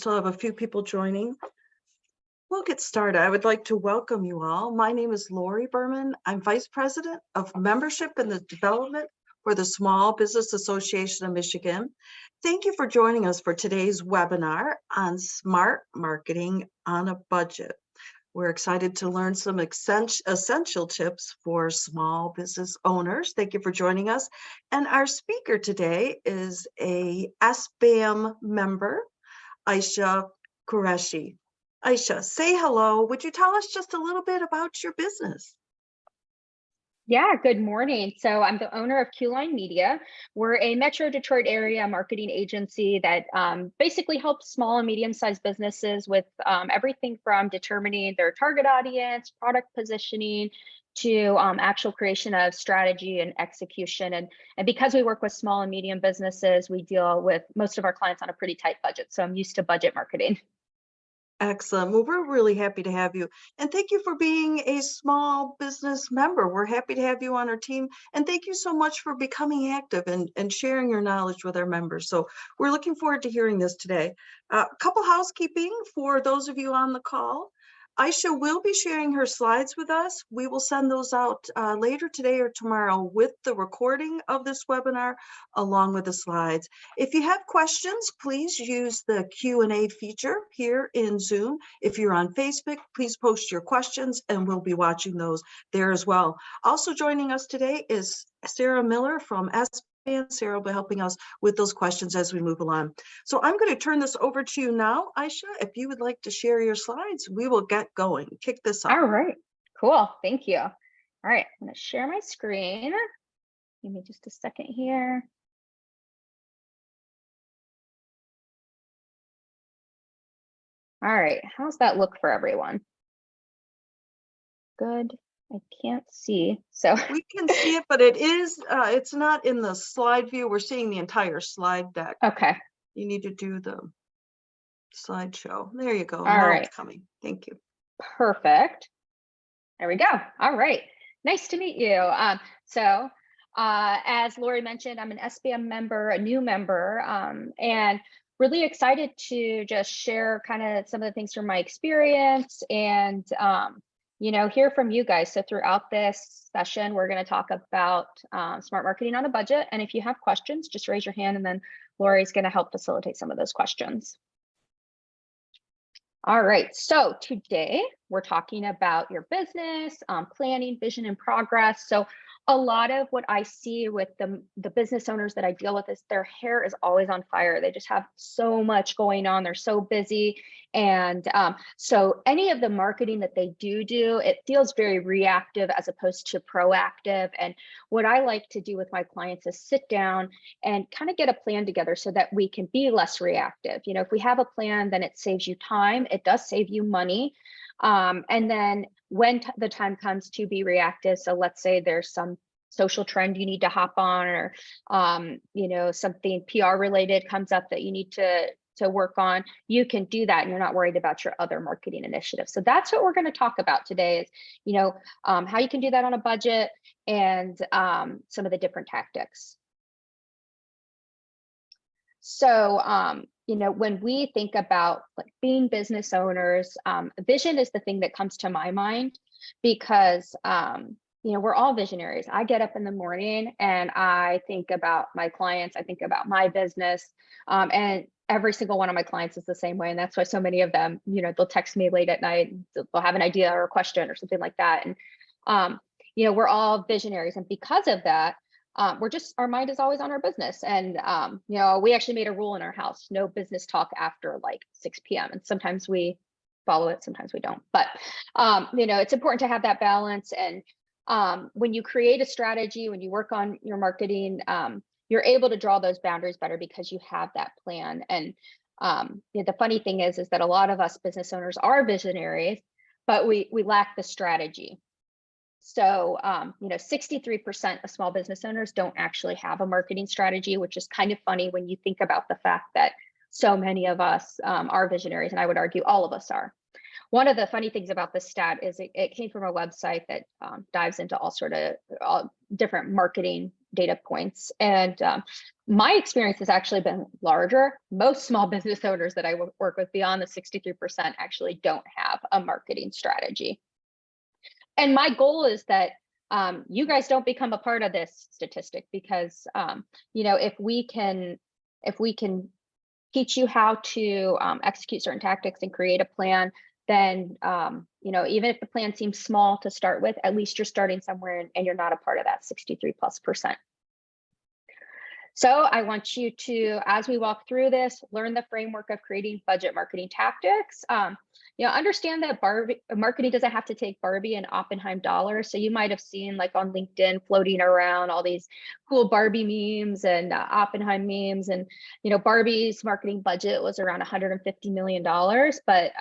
Still have a few people joining. We'll get started. I would like to welcome you all. My name is Lori Berman. I'm Vice President of Membership and the Development for the Small Business Association of Michigan. Thank you for joining us for today's webinar on smart marketing on a budget. We're excited to learn some essential tips for small business owners. Thank you for joining us. And our speaker today is a SBAM member, Ayesha Qureshi. Ayesha, say hello. Would you tell us just a little bit about your business? Yeah, good morning. So I'm the owner of Q-Line Media. We're a Metro Detroit area marketing agency that basically helps small and medium-sized businesses with everything from determining their target audience, product positioning, to actual creation of strategy and execution. And because we work with small and medium businesses, we deal with most of our clients on a pretty tight budget. So I'm used to budget marketing. Excellent. Well, we're really happy to have you. And thank you for being a small business member. We're happy to have you on our team. And thank you so much for becoming active and sharing your knowledge with our members. So we're looking forward to hearing this today. A couple housekeeping for those of you on the call. Ayesha will be sharing her slides with us. We will send those out later today or tomorrow with the recording of this webinar along with the slides. If you have questions, please use the Q&A feature here in Zoom. If you're on Facebook, please post your questions and we'll be watching those there as well. Also joining us today is Sarah Miller from SBAM. Sarah will be helping us with those questions as we move along. So I'm going to turn this over to you now, Ayesha. If you would like to share your slides, we will get going. Kick this off. All right, cool. Thank you. All right, I'm going to share my screen. Give me just a second here. All right, how's that look for everyone? Good. I can't see, so we can see it, but it is it's not in the slide view. We're seeing the entire slide deck. Okay. You need to do the slideshow. There you go. All now right. It's coming. Thank you. Perfect. There we go. All right. Nice to meet you. As Lori mentioned, I'm an SBAM member, a new member, and really excited to just share kind of some of the things from my experience and hear from you guys. So throughout this session, we're going to talk about smart marketing on a budget. And if you have questions, just raise your hand and then Lori's going to help facilitate some of those questions. All right, so today we're talking about your business, planning, vision, and progress. So a lot of what I see with the business owners that I deal with is their hair is always on fire. They just have so much going on. They're so busy. And so any of the marketing that they do, it feels very reactive as opposed to proactive. And what I like to do with my clients is sit down and kind of get a plan together so that we can be less reactive. You know, if we have a plan, then it saves you time. It does save you money. And then when the time comes to be reactive, so let's say there's some social trend you need to hop on, or something PR related comes up that you need to work on, you can do that and you're not worried about your other marketing initiatives. So that's what we're going to talk about today is, how you can do that on a budget and some of the different tactics. So, when we think about like being business owners, vision is the thing that comes to my mind because, we're all visionaries. I get up in the morning and I think about my clients. I think about my business, and every single one of my clients is the same way. And that's why so many of them, they'll text me late at night. They'll have an idea or a question or something like that. And, we're all visionaries. And because of that, our mind is always on our business. And, we actually made a rule in our house, no business talk after like 6 p.m. And sometimes we follow it, sometimes we don't. But, it's important to have that balance. And when you create a strategy, when you work on your marketing, you're able to draw those boundaries better because you have that plan. And the funny thing is that a lot of us business owners are visionaries, but we lack the strategy. So, 63% of small business owners don't actually have a marketing strategy, which is kind of funny when you think about the fact that so many of us are visionaries, and I would argue all of us are. One of the funny things about this stat is it came from a website that dives into all different marketing data points. And my experience has actually been larger. Most small business owners that I work with beyond the 63% actually don't have a marketing strategy. And my goal is that you guys don't become a part of this statistic, because if we can teach you how to execute certain tactics and create a plan, then even if the plan seems small to start with, at least you're starting somewhere and you're not a part of that 63+%. So I want you to, as we walk through this, learn the framework of creating budget marketing tactics. Understand that marketing doesn't have to take Barbie and Oppenheim dollars. So you might have seen, like, on LinkedIn floating around all these cool Barbie memes and Oppenheim memes. And, Barbie's marketing budget was around $150 million, but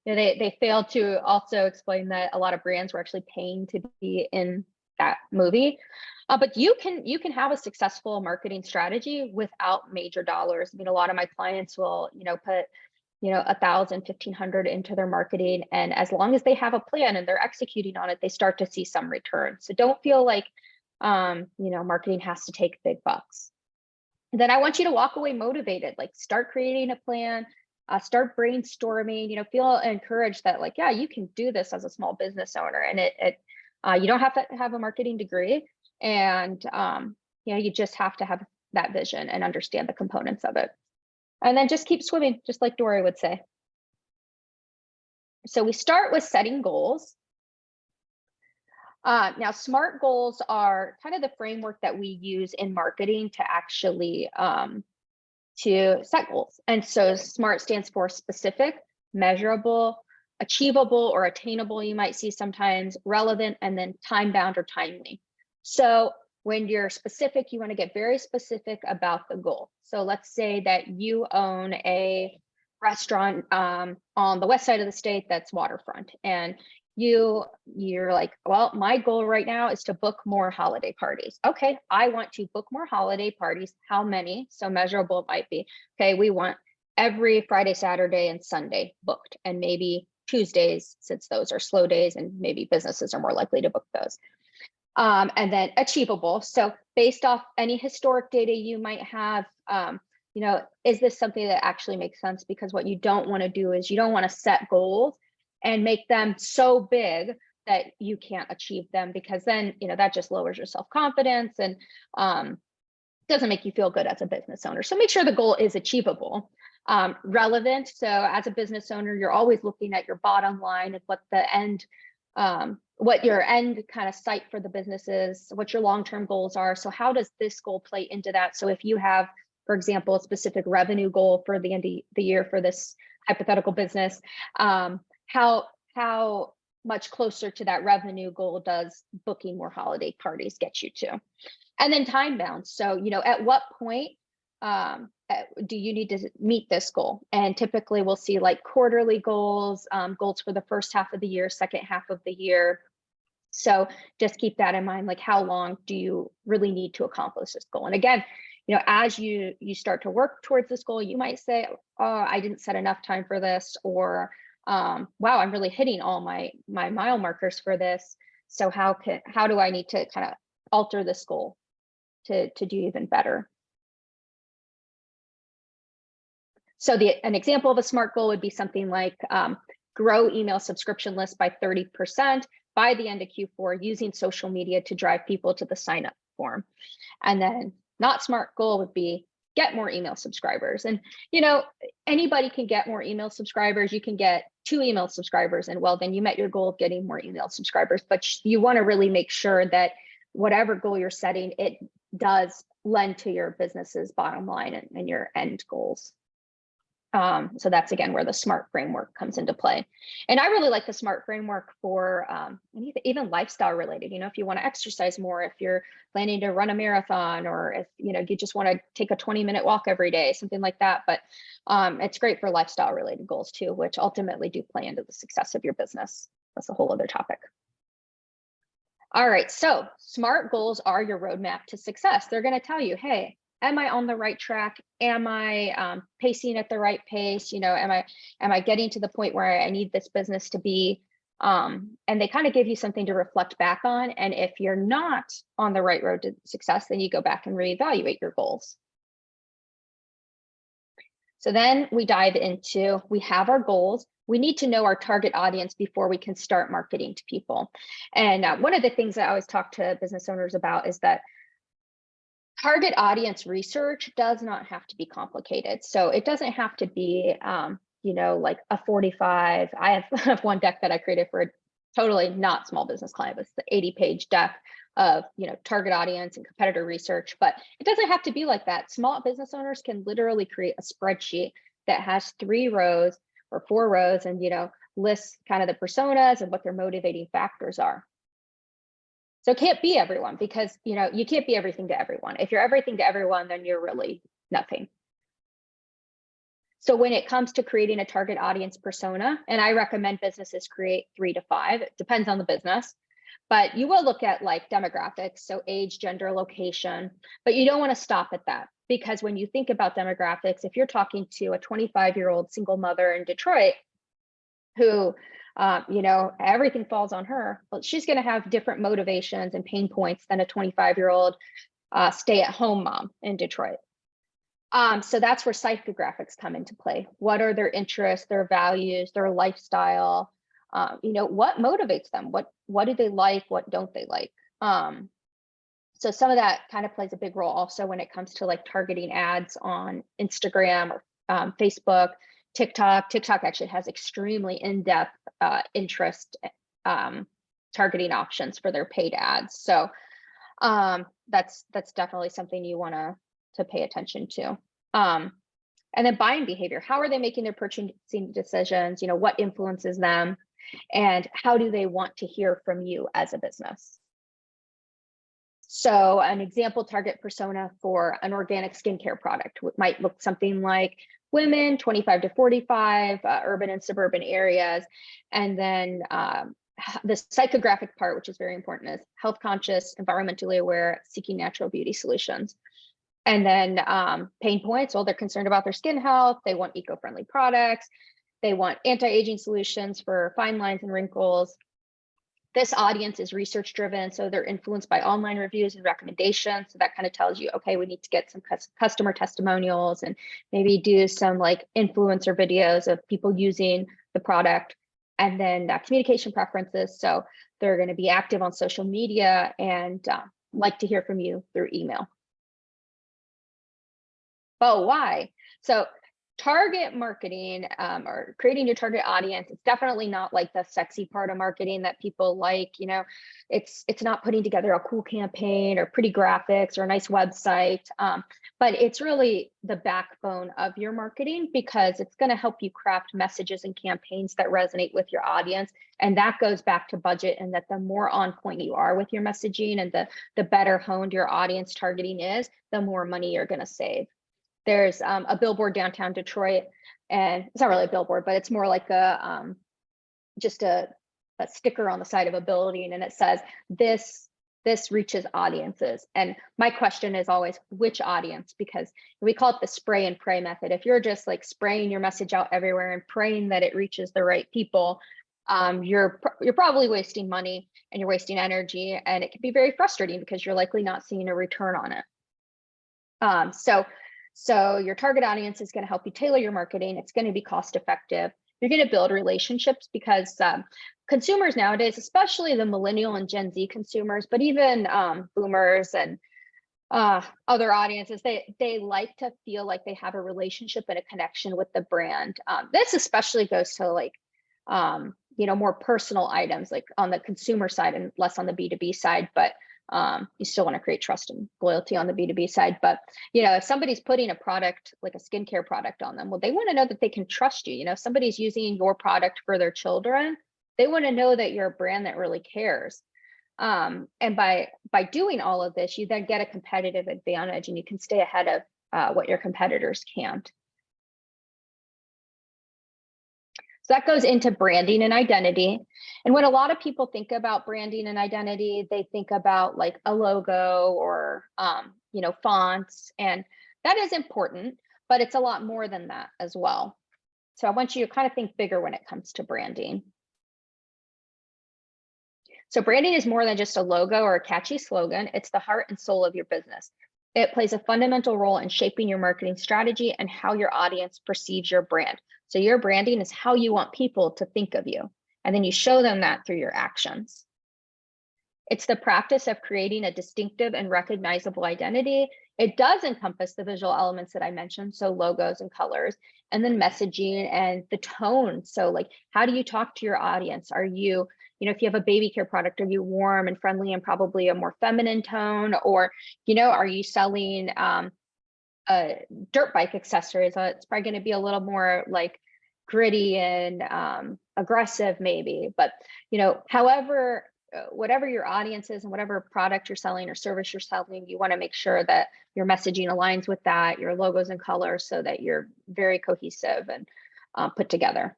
they failed to also explain that a lot of brands were actually paying to be in that movie. But you can have a successful marketing strategy without major dollars. I mean, a lot of my clients will, put, $1,000, $1,500 into their marketing. And as long as they have a plan and they're executing on it, they start to see some return. So don't feel like, marketing has to take big bucks. And then I want you to walk away motivated, like start creating a plan, start brainstorming, feel encouraged that, like, yeah, you can do this as a small business owner. And you don't have to have a marketing degree. And you just have to have that vision and understand the components of it. And then just keep swimming, just like Dory would say. So we start with setting goals. Now, SMART goals are kind of the framework that we use in marketing to actually to set goals. And so SMART stands for specific, measurable, achievable or attainable, you might see sometimes, relevant, and then time-bound or timely. So when you're specific, you want to get very specific about the goal. So let's say that you own a restaurant on the west side of the state that's waterfront, and you're like, well, my goal right now is to book more holiday parties. Okay, I want to book more holiday parties. How many? So measurable might be, okay, we want every Friday, Saturday, and Sunday booked, and maybe Tuesdays, since those are slow days and maybe businesses are more likely to book those. And then achievable. So based off any historic data you might have, is this something that actually makes sense? Because what you don't want to do is you don't want to set goals and make them so big that you can't achieve them, because then, that just lowers your self-confidence and doesn't make you feel good as a business owner. So make sure the goal is achievable. Relevant. So as a business owner, you're always looking at your bottom line and what your end kind of sight for the business is, what your long-term goals are. So how does this goal play into that? So if you have, for example, a specific revenue goal for the end of the year for this hypothetical business, how much closer to that revenue goal does booking more holiday parties get you to? And then time bound. So, at what point do you need to meet this goal? And typically we'll see like quarterly goals, goals for the first half of the year, second half of the year. So just keep that in mind, like how long do you really need to accomplish this goal? And again, as you start to work towards this goal, you might say, oh, I didn't set enough time for this, or wow, I'm really hitting all my mile markers for this. So how do I need to kind of alter this goal to do even better? So an example of a SMART goal would be something like grow email subscription list by 30% by the end of Q4 using social media to drive people to the sign up form. And then not SMART goal would be get more email subscribers. And, anybody can get more email subscribers. You can get 2 email subscribers, and well, then you met your goal of getting more email subscribers. But you want to really make sure that whatever goal you're setting, it does lend to your business's bottom line and your end goals. So that's, again, where the SMART framework comes into play. And I really like the SMART framework for even lifestyle related. If you want to exercise more, if you're planning to run a marathon, or if you just want to take a 20-minute walk every day, something like that. But it's great for lifestyle related goals too, which ultimately do play into the success of your business. That's a whole other topic. All right, so SMART goals are your roadmap to success. They're going to tell you, hey, am I on the right track? Am I pacing at the right pace? Am I getting to the point where I need this business to be And they kind of give you something to reflect back on. And if you're not on the right road to success, then you go back and reevaluate your goals. So then we dive into, we have our goals. We need to know our target audience before we can start marketing to people. And one of the things that I always talk to business owners about is that target audience research does not have to be complicated. So it doesn't have to be, like a 45. I have one deck that I created for a totally not small business client. It's the 80-page deck of, target audience and competitor research, but it doesn't have to be like that. Small business owners can literally create a spreadsheet that has 3 rows or 4 rows and, lists kind of the personas and what their motivating factors are. So it can't be everyone because, you can't be everything to everyone. If you're everything to everyone, then you're really nothing. So when it comes to creating a target audience persona, and I recommend businesses create 3 to 5, it depends on the business, but you will look at like demographics, so age, gender, location, but you don't want to stop at that because when you think about demographics, if you're talking to a 25-year-old single mother in Detroit who everything falls on her, well, she's going to have different motivations and pain points than a 25-year-old stay-at-home mom in Detroit. So that's where psychographics come into play. What are their interests, their values, their lifestyle? What motivates them? What do they like? What don't they like? So some of that kind of plays a big role also when it comes to like targeting ads on Instagram or Facebook, TikTok. TikTok actually has extremely in-depth interest targeting options for their paid ads. So that's definitely something you want to pay attention to. And then buying behavior. How are they making their purchasing decisions? What influences them? And how do they want to hear from you as a business? So an example target persona for an organic skincare product might look something like women 25 to 45, urban and suburban areas. And then the psychographic part, which is very important, is health conscious, environmentally aware, seeking natural beauty solutions. And then pain points, well, they're concerned about their skin health. They want eco-friendly products. They want anti-aging solutions for fine lines and wrinkles. This audience is research driven, so they're influenced by online reviews and recommendations. So that kind of tells you, okay, we need to get some customer testimonials and maybe do some like influencer videos of people using the product. And then communication preferences. So they're going to be active on social media and like to hear from you through email. Oh, why? So target marketing or creating your target audience, it's definitely not like the sexy part of marketing that people like. It's not putting together a cool campaign or pretty graphics or a nice website, but it's really the backbone of your marketing because it's going to help you craft messages and campaigns that resonate with your audience. And that goes back to budget, and that the more on point you are with your messaging and the better honed your audience targeting is, the more money you're going to save. There's a billboard downtown Detroit, and it's not really a billboard, but it's more like just a sticker on the side of a building, and it says this reaches audiences. And my question is always, which audience? Because we call it the spray and pray method. If you're just like spraying your message out everywhere and praying that it reaches the right people, you're probably wasting money and you're wasting energy, and it can be very frustrating because you're likely not seeing a return on it. So your target audience is going to help you tailor your marketing. It's going to be cost effective. You're going to build relationships because consumers nowadays, especially the millennial and Gen Z consumers, but even boomers and other audiences, they like to feel like they have a relationship and a connection with the brand. This especially goes to like, more personal items, like on the consumer side and less on the B2B side, but you still want to create trust and loyalty on the B2B side. But, if somebody's putting a product like a skincare product on them, well, they want to know that they can trust you. If somebody's using your product for their children, they want to know that you're a brand that really cares. And by doing all of this, you then get a competitive advantage and you can stay ahead of what your competitors can't. So that goes into branding and identity. And when a lot of people think about branding and identity, they think about like a logo or, fonts, and that is important, but it's a lot more than that as well. So I want you to kind of think bigger when it comes to branding. So branding is more than just a logo or a catchy slogan. It's the heart and soul of your business. It plays a fundamental role in shaping your marketing strategy and how your audience perceives your brand. So your branding is how you want people to think of you. And then you show them that through your actions. It's the practice of creating a distinctive and recognizable identity. It does encompass the visual elements that I mentioned, so logos and colors, and then messaging and the tone. So like, how do you talk to your audience? Are you, if you have a baby care product, are you warm and friendly and probably a more feminine tone? Or, are you selling dirt bike accessories? It's probably going to be a little more like gritty and aggressive maybe, but, however, whatever your audience is and whatever product you're selling or service you're selling, you want to make sure that your messaging aligns with that, your logos and colors, so that you're very cohesive and put together.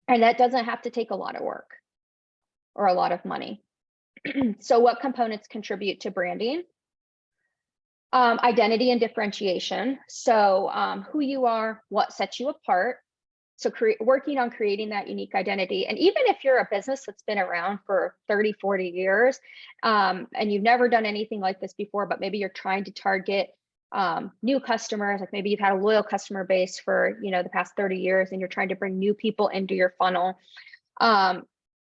And that doesn't have to take a lot of work or a lot of money. So what components contribute to branding? Identity and differentiation. So who you are, what sets you apart. So working on creating that unique identity. And even if you're a business that's been around for 30, 40 years, and you've never done anything like this before, but maybe you're trying to target new customers, like maybe you've had a loyal customer base for, the past 30 years, and you're trying to bring new people into your funnel.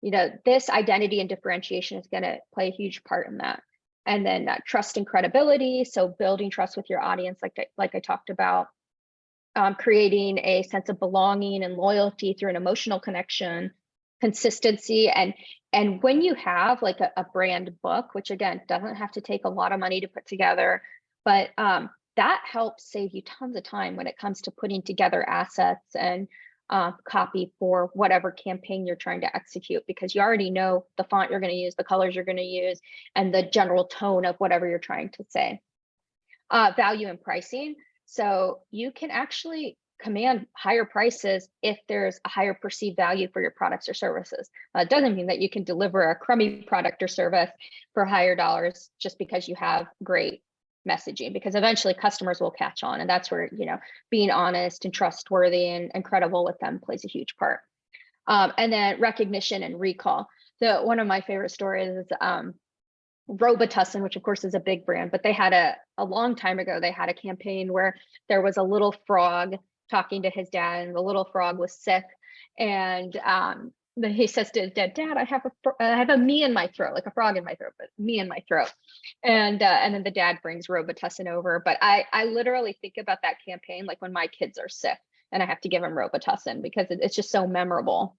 This identity and differentiation is going to play a huge part in that. And then trust and credibility. So building trust with your audience, like I talked about. Creating a sense of belonging and loyalty through an emotional connection, consistency. And when you have like a brand book, which again, doesn't have to take a lot of money to put together, but that helps save you tons of time when it comes to putting together assets and copy for whatever campaign you're trying to execute, because you already know the font you're going to use, the colors you're going to use, and the general tone of whatever you're trying to say. Value and pricing. So you can actually command higher prices if there's a higher perceived value for your products or services. It doesn't mean that you can deliver a crummy product or service for higher dollars just because you have great messaging, because eventually customers will catch on. And that's where, being honest and trustworthy and credible with them plays a huge part. And then recognition and recall. So one of my favorite stories is Robitussin, which of course is a big brand, but they had a long time ago, they had a campaign where there was a little frog talking to his dad, and the little frog was sick. And he says to his dad, "Dad, I have a me in my throat, like a frog in my throat, but me in my throat." And then the dad brings Robitussin over. But I literally think about that campaign like when my kids are sick and I have to give them Robitussin, because it's just so memorable.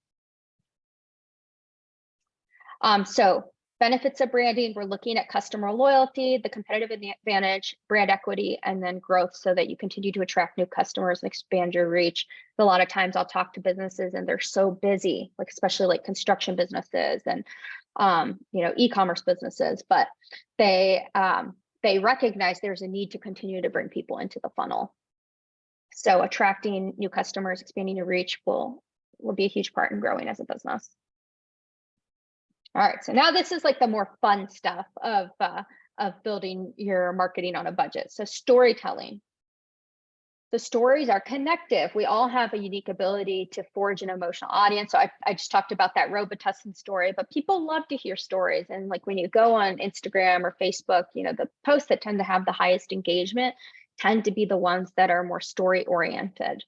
So benefits of branding, we're looking at customer loyalty, the competitive advantage, brand equity, and then growth, so that you continue to attract new customers and expand your reach. A lot of times I'll talk to businesses and they're so busy, like especially like construction businesses and e-commerce businesses, but they recognize there's a need to continue to bring people into the funnel. So attracting new customers, expanding your reach will be a huge part in growing as a business. All right, so now this is like the more fun stuff of building your marketing on a budget. So storytelling. The stories are connective. We all have a unique ability to forge an emotional audience. So I just talked about that Robitussin story, but people love to hear stories. And like when you go on Instagram or Facebook, the posts that tend to have the highest engagement tend to be the ones that are more story oriented.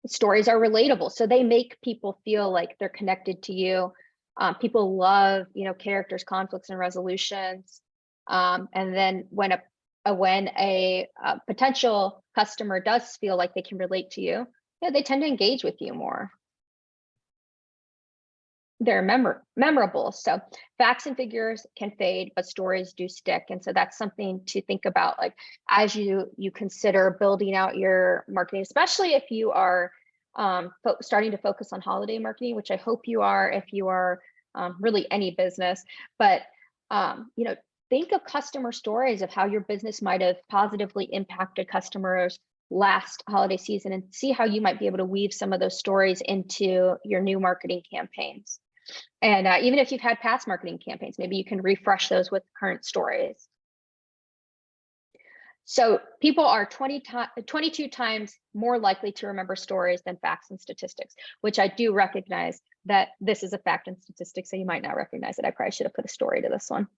Stories are relatable, so they make people feel like they're connected to you. People love, characters, conflicts, and resolutions. And then when a potential customer does feel like they can relate to you, they tend to engage with you more. They're memorable. So facts and figures can fade, but stories do stick. And so that's something to think about, like as you consider building out your marketing, especially if you are starting to focus on holiday marketing, which I hope you are if you are really any business. But think of customer stories of how your business might have positively impacted customers last holiday season, and see how you might be able to weave some of those stories into your new marketing campaigns. And even if you've had past marketing campaigns, maybe you can refresh those with current stories. So people are 22 times more likely to remember stories than facts and statistics, which I do recognize that this is a fact and statistics, so you might not recognize it. I probably should have put a story to this one.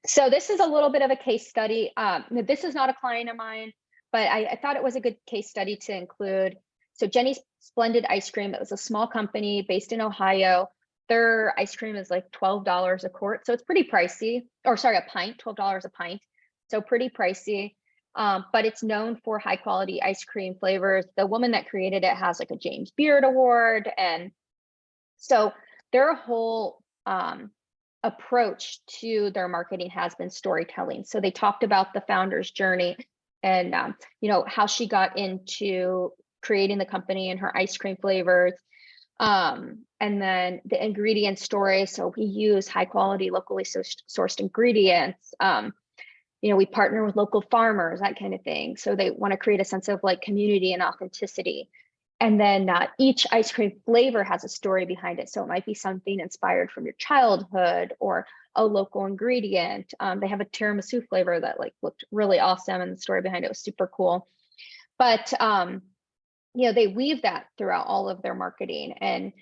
So this is a little bit of a case study. This is not a client of mine, but I thought it was a good case study to include. So Jenny's Splendid Ice Cream, it was a small company based in Ohio. Their ice cream is like $12 a quart. So it's pretty pricey, or sorry, a pint, $12 a pint. So pretty pricey, but it's known for high quality ice cream flavors. The woman that created it has like a James Beard Award. And so their whole approach to their marketing has been storytelling. So they talked about the founder's journey and how she got into creating the company and her ice cream flavors, and then the ingredient story. So we use high quality, locally sourced ingredients. We partner with local farmers, that kind of thing. So they want to create a sense of like community and authenticity. And then each ice cream flavor has a story behind it. So it might be something inspired from your childhood or a local ingredient. They have a tiramisu flavor that like looked really awesome, and the story behind it was super cool. But they weave that throughout all of their marketing, and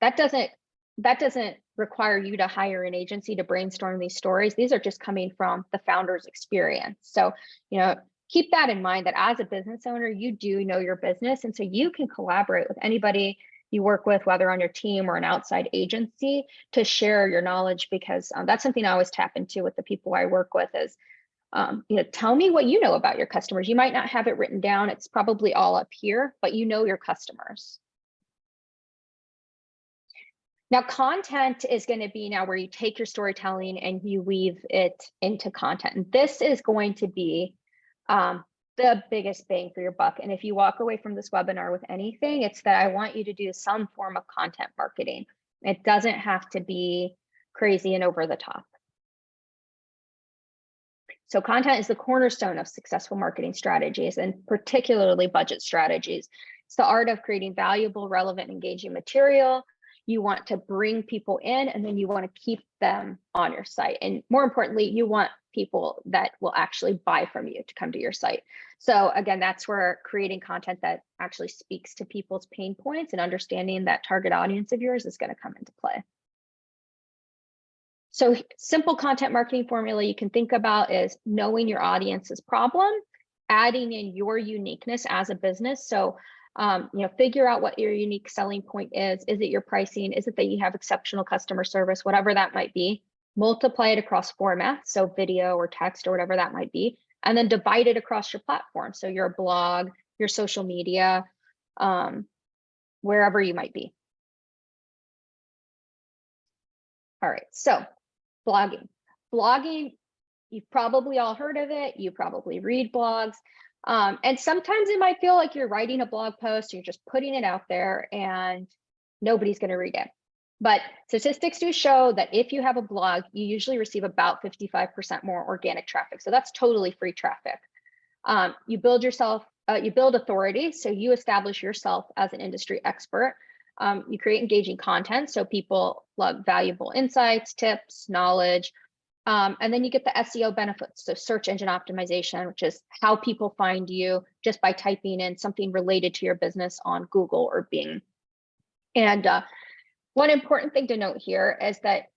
that doesn't require you to hire an agency to brainstorm these stories. These are just coming from the founder's experience. So keep that in mind, that as a business owner, you do know your business. And so you can collaborate with anybody you work with, whether on your team or an outside agency, to share your knowledge, because that's something I always tap into with the people I work with is, tell me what you know about your customers. You might not have it written down. It's probably all up here, but you know your customers. Now, content is going to be now where you take your storytelling and you weave it into content. And this is going to be the biggest bang for your buck. And if you walk away from this webinar with anything, it's that I want you to do some form of content marketing. It doesn't have to be crazy and over the top. So content is the cornerstone of successful marketing strategies, and particularly budget strategies. It's the art of creating valuable, relevant, engaging material. You want to bring people in, and then you want to keep them on your site. And more importantly, you want people that will actually buy from you to come to your site. So again, that's where creating content that actually speaks to people's pain points and understanding that target audience of yours is going to come into play. So simple content marketing formula you can think about is knowing your audience's problem, adding in your uniqueness as a business. So figure out what your unique selling point is. Is it your pricing? Is it that you have exceptional customer service? Whatever that might be, multiply it across formats, so video or text or whatever that might be, and then divide it across your platform. So your blog, your social media, wherever you might be. All right, so blogging. Blogging, you've probably all heard of it. You probably read blogs. And sometimes it might feel like you're writing a blog post, you're just putting it out there and nobody's going to read it. But statistics do show that if you have a blog, you usually receive about 55% more organic traffic. So that's totally free traffic. You build authority. So you establish yourself as an industry expert. You create engaging content. So people love valuable insights, tips, knowledge. And then you get the SEO benefits, so search engine optimization, which is how people find you just by typing in something related to your business on Google or Bing. And one important thing to note here is that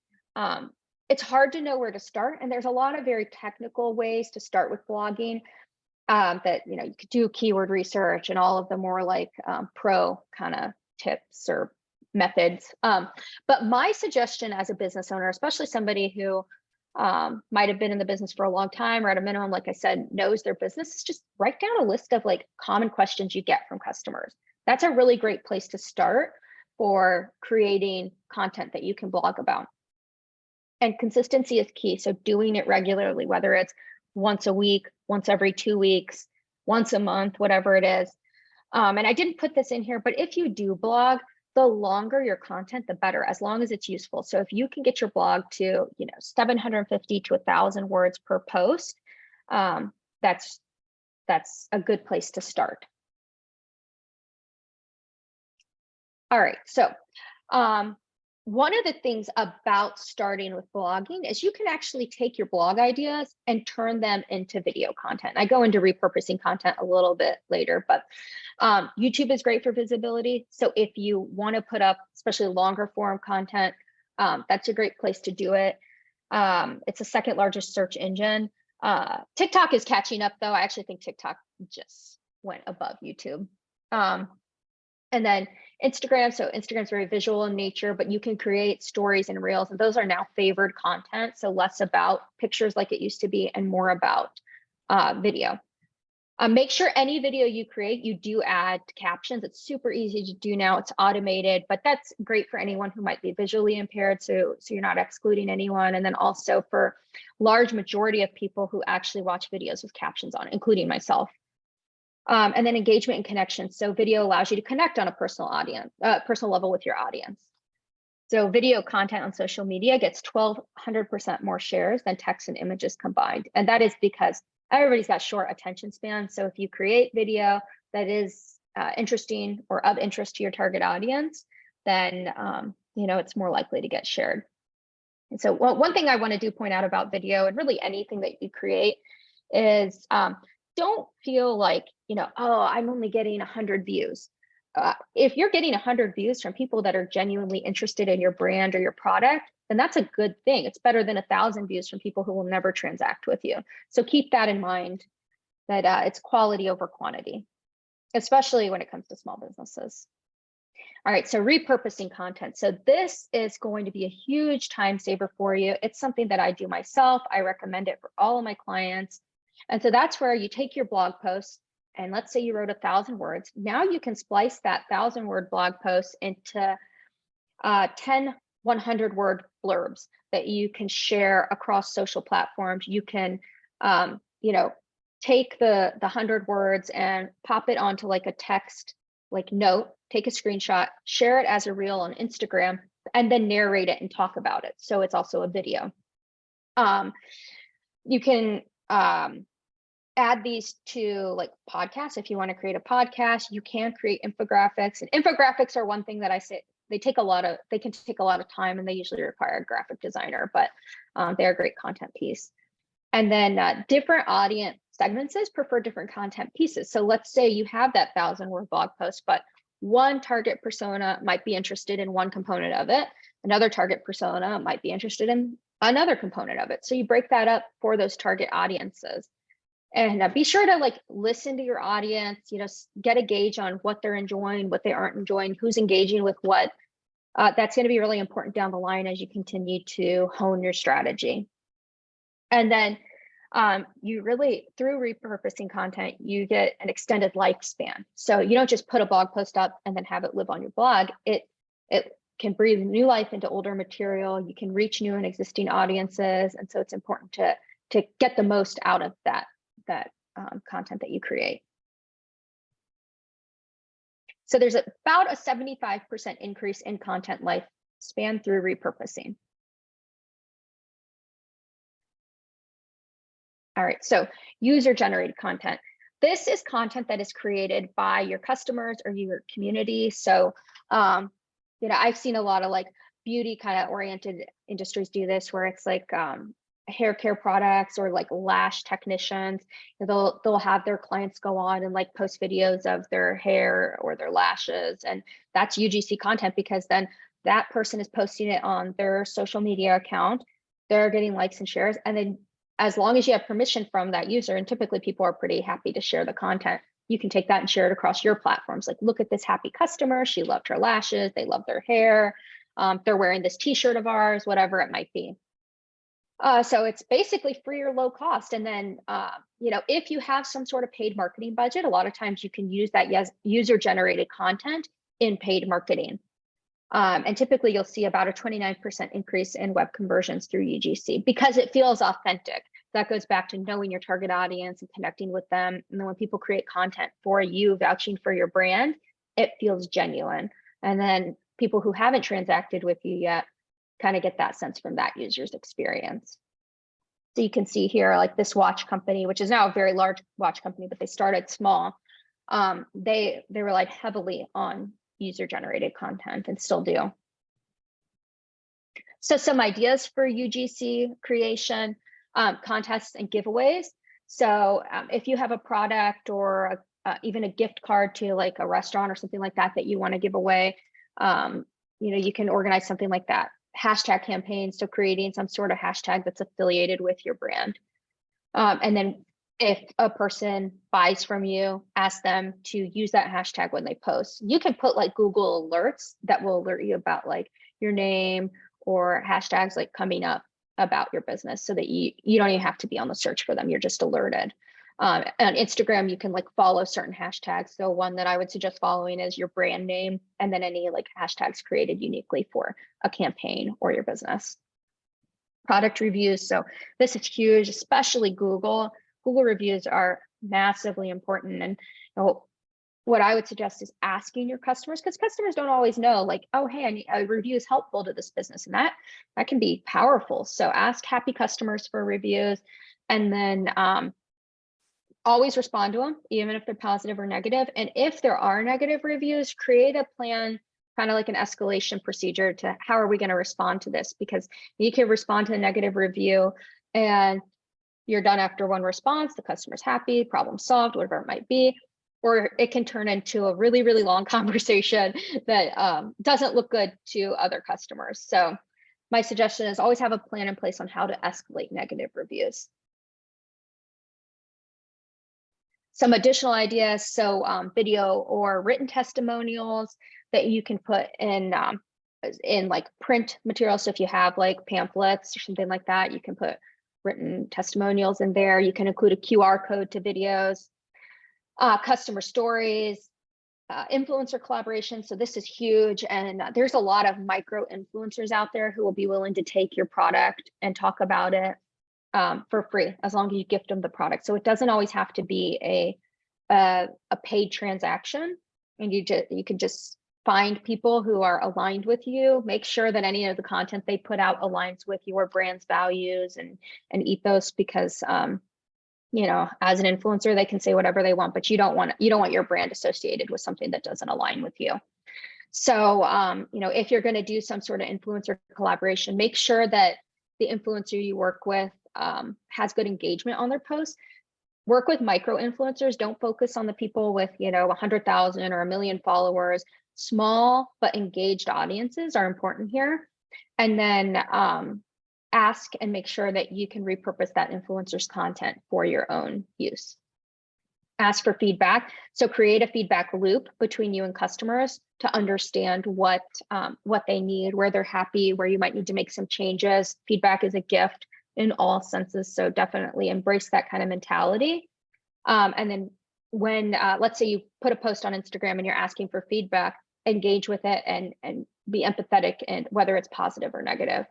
it's hard to know where to start. And there's a lot of very technical ways to start with blogging that, you could do keyword research and all of the more like pro kind of tips or methods. But my suggestion as a business owner, especially somebody who might have been in the business for a long time, or at a minimum, like I said, knows their business, is just write down a list of like common questions you get from customers. That's a really great place to start for creating content that you can blog about. And consistency is key. So doing it regularly, whether it's once a week, once every 2 weeks, once a month, whatever it is. And I didn't put this in here, but if you do blog, the longer your content, the better, as long as it's useful. So if you can get your blog to, 750 to 1,000 words per post, that's a good place to start. All right, so one of the things about starting with blogging is you can actually take your blog ideas and turn them into video content. I go into repurposing content a little bit later, but YouTube is great for visibility. So if you want to put up, especially longer form content, that's a great place to do it. It's the second largest search engine. TikTok is catching up, though. I actually think TikTok just went above YouTube. And then Instagram. So Instagram's very visual in nature, but you can create stories and reels, and those are now favored content. So less about pictures like it used to be and more about video. Make sure any video you create, you do add captions. It's super easy to do now. It's automated, but that's great for anyone who might be visually impaired. So you're not excluding anyone. And then also for large majority of people who actually watch videos with captions on, including myself. And then engagement and connection. So video allows you to connect on a personal level with your audience. So video content on social media gets 1,200% more shares than text and images combined. And that is because everybody's got short attention span. So if you create video that is interesting or of interest to your target audience, then it's more likely to get shared. And so one thing I want to point out about video and really anything that you create is don't feel like, oh, I'm only getting 100 views. If you're getting 100 views from people that are genuinely interested in your brand or your product, then that's a good thing. It's better than 1,000 views from people who will never transact with you. So keep that in mind, that it's quality over quantity, especially when it comes to small businesses. All right, so repurposing content. So this is going to be a huge time saver for you. It's something that I do myself. I recommend it for all of my clients. And so that's where you take your blog post, and let's say you wrote 1,000 words. Now you can splice that 1,000-word blog post into 10 100-word blurbs that you can share across social platforms. You can, take the 100 words and pop it onto like a text, like note, take a screenshot, share it as a reel on Instagram, and then narrate it and talk about it. So it's also a video. You can add these to like podcasts. If you want to create a podcast, you can create infographics, and infographics are one thing that I say they can take a lot of time, and they usually require a graphic designer, but they're a great content piece. And then different audience segments prefer different content pieces. So let's say you have that 1,000-word blog post, but one target persona might be interested in one component of it. Another target persona might be interested in another component of it. So you break that up for those target audiences. And be sure to listen to your audience, get a gauge on what they're enjoying, what they aren't enjoying, who's engaging with what. That's going to be really important down the line as you continue to hone your strategy. And then you really, through repurposing content, you get an extended lifespan. So you don't just put a blog post up and then have it live on your blog. It can breathe new life into older material. You can reach new and existing audiences. And so it's important to get the most out of that content that you create. So there's about a 75% increase in content lifespan through repurposing. All right, so user-generated content. This is content that is created by your customers or your community. So, I've seen a lot of beauty kind of oriented industries do this, where it's hair care products or lash technicians. They'll have their clients go on and post videos of their hair or their lashes, and that's UGC content, because then that person is posting it on their social media account. They're getting likes and shares, and then as long as you have permission from that user, and typically people are pretty happy to share the content, you can take that and share it across your platforms. Look at this happy customer. She loved her lashes. They love their hair. They're wearing this t-shirt of ours, whatever it might be. So it's basically free or low cost. And then, if you have some sort of paid marketing budget, a lot of times you can use that user-generated content in paid marketing. And typically you'll see about a 29% increase in web conversions through UGC because it feels authentic. That goes back to knowing your target audience and connecting with them. And then when people create content for you, vouching for your brand, it feels genuine. And then people who haven't transacted with you yet kind of get that sense from that user's experience. So you can see here, this watch company, which is now a very large watch company, but they started small. They relied heavily on user-generated content and still do. So some ideas for UGC creation, contests and giveaways. So if you have a product or even a gift card to like a restaurant or something like that that you want to give away, you can organize something like that. Hashtag campaigns, so creating some sort of hashtag that's affiliated with your brand. And then if a person buys from you, ask them to use that hashtag when they post. You can put like Google alerts that will alert you about like your name or hashtags like coming up about your business, so that you don't even have to be on the search for them. You're just alerted. On Instagram, you can like follow certain hashtags. So one that I would suggest following is your brand name, and then any like hashtags created uniquely for a campaign or your business. Product reviews. So this is huge, especially Google. Google reviews are massively important. And what I would suggest is asking your customers, because customers don't always know, like, oh, hey, a review is helpful to this business, and that can be powerful. So ask happy customers for reviews, and then always respond to them, even if they're positive or negative. And if there are negative reviews, create a plan, kind of like an escalation procedure to how are we going to respond to this? Because you can respond to a negative review and you're done after one response, the customer's happy, problem solved, whatever it might be. Or it can turn into a really, really long conversation that doesn't look good to other customers. So my suggestion is always have a plan in place on how to escalate negative reviews. Some additional ideas, so video or written testimonials that you can put in like print material. So if you have like pamphlets or something like that, you can put written testimonials in there. You can include a QR code to videos, customer stories, influencer collaboration. So this is huge. And there's a lot of micro influencers out there who will be willing to take your product and talk about it for free, as long as you gift them the product. So it doesn't always have to be a paid transaction. And you can just find people who are aligned with you, make sure that any of the content they put out aligns with your brand's values and ethos, because as an influencer, they can say whatever they want, but you don't want your brand associated with something that doesn't align with you. So if you're going to do some sort of influencer collaboration, make sure that the influencer you work with has good engagement on their posts. Work with micro influencers. Don't focus on the people with 100,000 or 1 million followers. Small but engaged audiences are important here. And then ask and make sure that you can repurpose that influencer's content for your own use. Ask for feedback. So create a feedback loop between you and customers to understand what they need, where they're happy, where you might need to make some changes. Feedback is a gift in all senses. So definitely embrace that kind of mentality. And then when, let's say you put a post on Instagram and you're asking for feedback, engage with it and be empathetic, and whether it's positive or negative.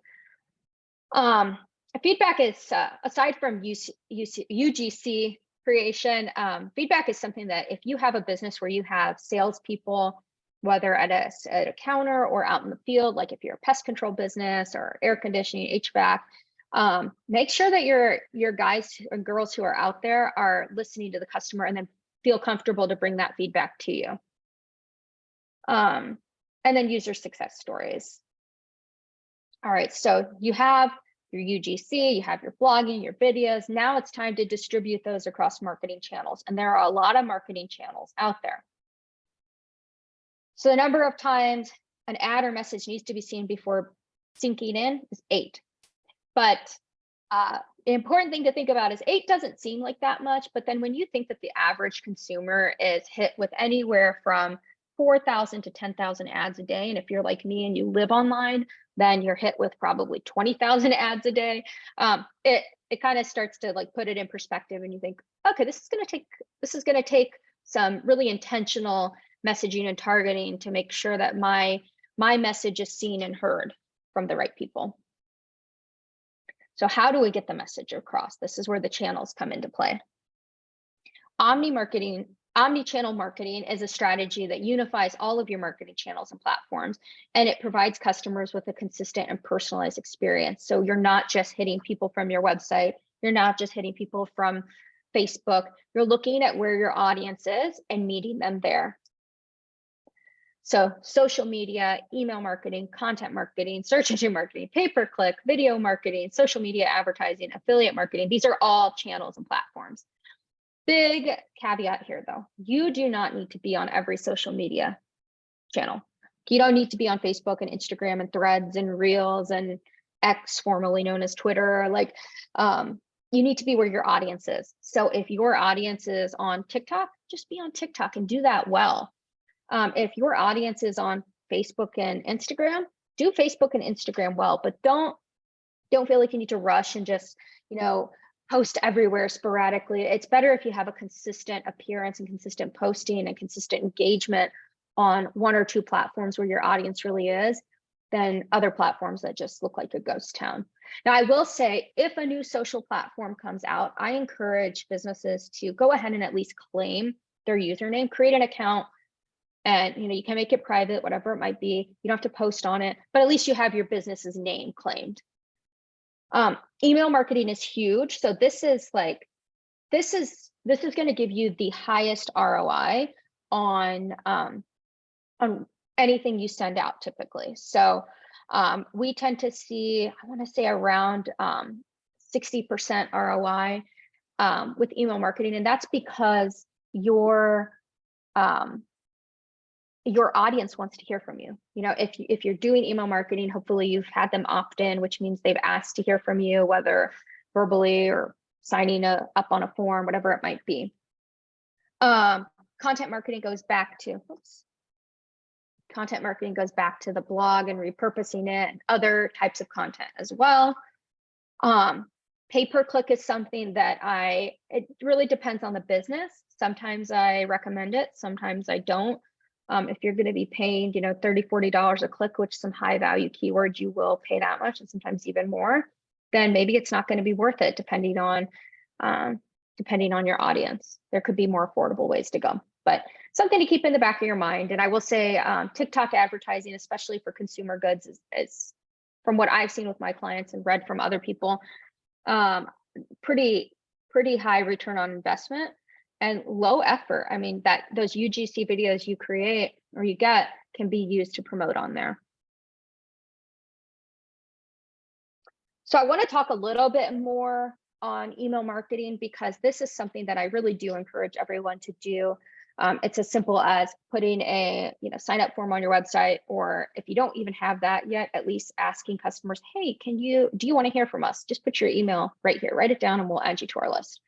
Feedback is, aside from UGC creation, feedback is something that if you have a business where you have salespeople, whether at a counter or out in the field, like if you're a pest control business or air conditioning, HVAC, make sure that your guys and girls who are out there are listening to the customer and then feel comfortable to bring that feedback to you. And then user success stories. All right, so you have your UGC, you have your blogging, your videos. Now it's time to distribute those across marketing channels. And there are a lot of marketing channels out there. So the number of times an ad or message needs to be seen before sinking in is 8. But the important thing to think about is 8 doesn't seem like that much, but then when you think that the average consumer is hit with anywhere from 4,000 to 10,000 ads a day, and if you're like me and you live online, then you're hit with probably 20,000 ads a day. It kind of starts to like put it in perspective, and you think, okay, this is going to take some really intentional messaging and targeting to make sure that my message is seen and heard from the right people. So how do we get the message across? This is where the channels come into play. Omni-channel marketing is a strategy that unifies all of your marketing channels and platforms, and it provides customers with a consistent and personalized experience. So you're not just hitting people from your website, you're not just hitting people from Facebook, you're looking at where your audience is and meeting them there. So social media, email marketing, content marketing, search engine marketing, pay-per-click, video marketing, social media advertising, affiliate marketing. These are all channels and platforms. Big caveat here though, you do not need to be on every social media channel. You don't need to be on Facebook and Instagram and Threads and Reels and X, formerly known as Twitter. Like, you need to be where your audience is. So if your audience is on TikTok, just be on TikTok and do that well. If your audience is on Facebook and Instagram, do Facebook and Instagram well, but don't feel like you need to rush and just, post everywhere sporadically. It's better if you have a consistent appearance and consistent posting and consistent engagement on one or two platforms where your audience really is than other platforms that just look like a ghost town. Now, I will say, if a new social platform comes out, I encourage businesses to go ahead and at least claim their username, create an account, and you can make it private, whatever it might be. You don't have to post on it, but at least you have your business's name claimed. Email marketing is huge. So this is going to give you the highest ROI on anything you send out typically. So we tend to see, I want to say around 60% ROI with email marketing. And that's because your audience wants to hear from you. If you're doing email marketing, hopefully you've had them opt in, which means they've asked to hear from you, whether verbally or signing up on a form, whatever it might be. Content marketing goes back to the blog and repurposing it, and other types of content as well. Pay-per-click is something that it really depends on the business. Sometimes I recommend it, sometimes I don't. If you're going to be paying, $30, $40 a click, which some high value keywords, you will pay that much and sometimes even more, then maybe it's not going to be worth it depending on your audience. There could be more affordable ways to go, but something to keep in the back of your mind. And I will say TikTok advertising, especially for consumer goods, is from what I've seen with my clients and read from other people, pretty high return on investment and low effort. I mean, those UGC videos you create or you get can be used to promote on there. So I want to talk a little bit more on email marketing, because this is something that I really do encourage everyone to do. It's as simple as putting a sign up form on your website, or if you don't even have that yet, at least asking customers, hey, do you want to hear from us? Just put your email right here, write it down, and we'll add you to our list.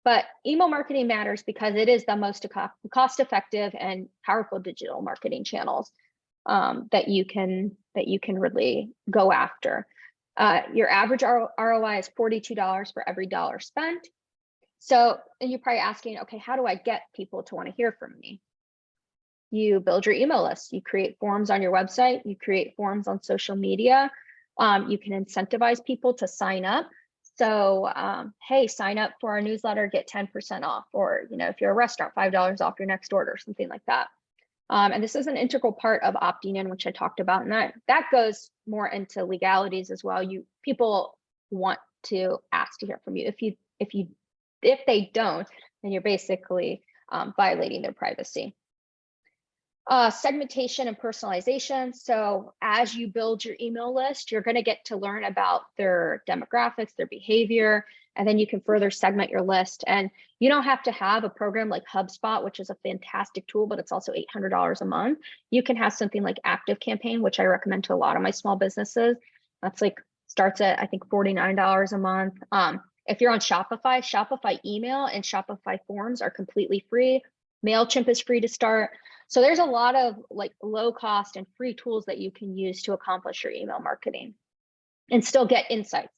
But email marketing matters because it is the most cost-effective and powerful digital marketing channels that you can really go after. Your average ROI is $42 for every dollar spent. So, and you're probably asking, okay, how do I get people to want to hear from me? You build your email list. You create forms on your website. You create forms on social media. You can incentivize people to sign up. So, hey, sign up for our newsletter, get 10% off, or, if you're a restaurant, $5 off your next order, something like that. And this is an integral part of opting in, which I talked about. And that goes more into legalities as well. People want to ask to hear from you. If they don't, then you're basically violating their privacy. Segmentation and personalization. So as you build your email list, you're going to get to learn about their demographics, their behavior, and then you can further segment your list. And you don't have to have a program like HubSpot, which is a fantastic tool, but it's also $800 a month. You can have something like ActiveCampaign, which I recommend to a lot of my small businesses. That's starts at, I think, $49 a month. If you're on Shopify email and Shopify forms are completely free. MailChimp is free to start. So there's a lot of low cost and free tools that you can use to accomplish your email marketing and still get insights.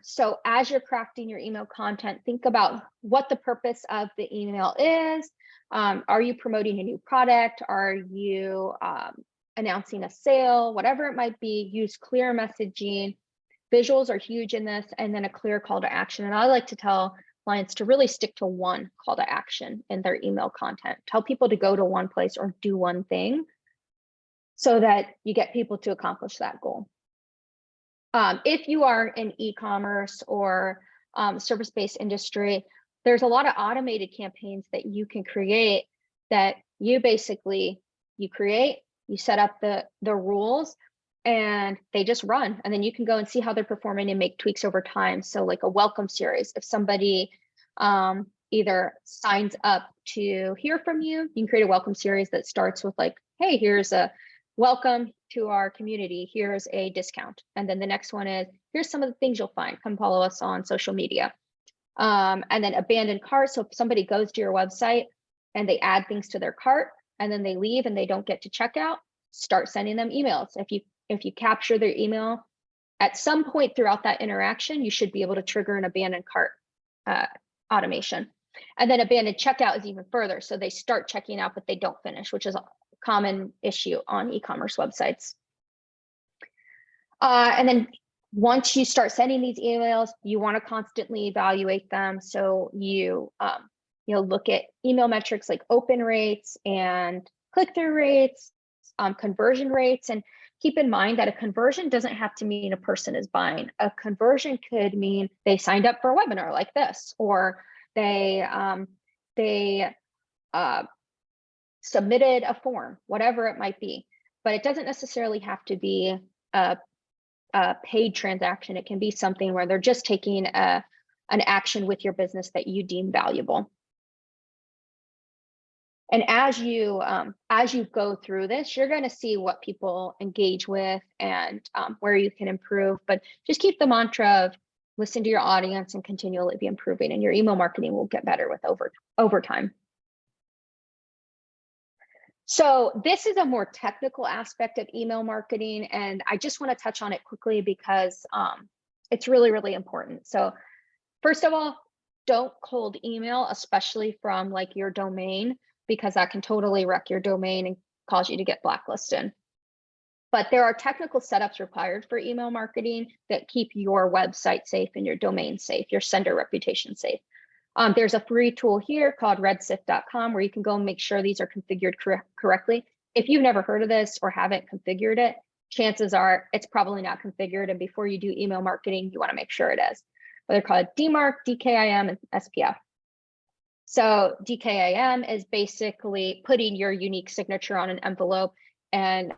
So as you're crafting your email content, think about what the purpose of the email is. Are you promoting a new product? Are you announcing a sale? Whatever it might be, use clear messaging. Visuals are huge in this, and then a clear call to action. And I like to tell clients to really stick to one call to action in their email content. Tell people to go to one place or do one thing so that you get people to accomplish that goal. If you are in e-commerce or service-based industry, there's a lot of automated campaigns that you can create that you basically, you create, you set up the rules, and they just run. And then you can go and see how they're performing and make tweaks over time. So like a welcome series, if somebody either signs up to hear from you, you can create a welcome series that starts with like, hey, here's a welcome to our community, here's a discount. And then the next one is, here's some of the things you'll find, come follow us on social media. And then abandoned cart. So if somebody goes to your website and they add things to their cart and then they leave and they don't get to checkout, start sending them emails. If you capture their email at some point throughout that interaction, you should be able to trigger an abandoned cart automation. And then abandoned checkout is even further. So they start checking out, but they don't finish, which is a common issue on e-commerce websites. And then once you start sending these emails, you want to constantly evaluate them. So you look at email metrics like open rates and click-through rates, conversion rates, and keep in mind that a conversion doesn't have to mean a person is buying. A conversion could mean they signed up for a webinar like this, or they submitted a form, whatever it might be. But it doesn't necessarily have to be a paid transaction. It can be something where they're just taking an action with your business that you deem valuable. And as you go through this, you're going to see what people engage with and where you can improve. But just keep the mantra of listen to your audience and continually be improving, and your email marketing will get better with over time. So this is a more technical aspect of email marketing, and I just want to touch on it quickly because it's really, really important. So first of all, don't cold email, especially from like your domain, because that can totally wreck your domain and cause you to get blacklisted. But there are technical setups required for email marketing that keep your website safe and your domain safe, your sender reputation safe. There's a free tool here called redshift.com where you can go and make sure these are configured correctly. If you've never heard of this or haven't configured it, chances are it's probably not configured. And before you do email marketing, you want to make sure it is. But they're called DMARC, DKIM, and SPF. So DKIM is basically putting your unique signature on an envelope and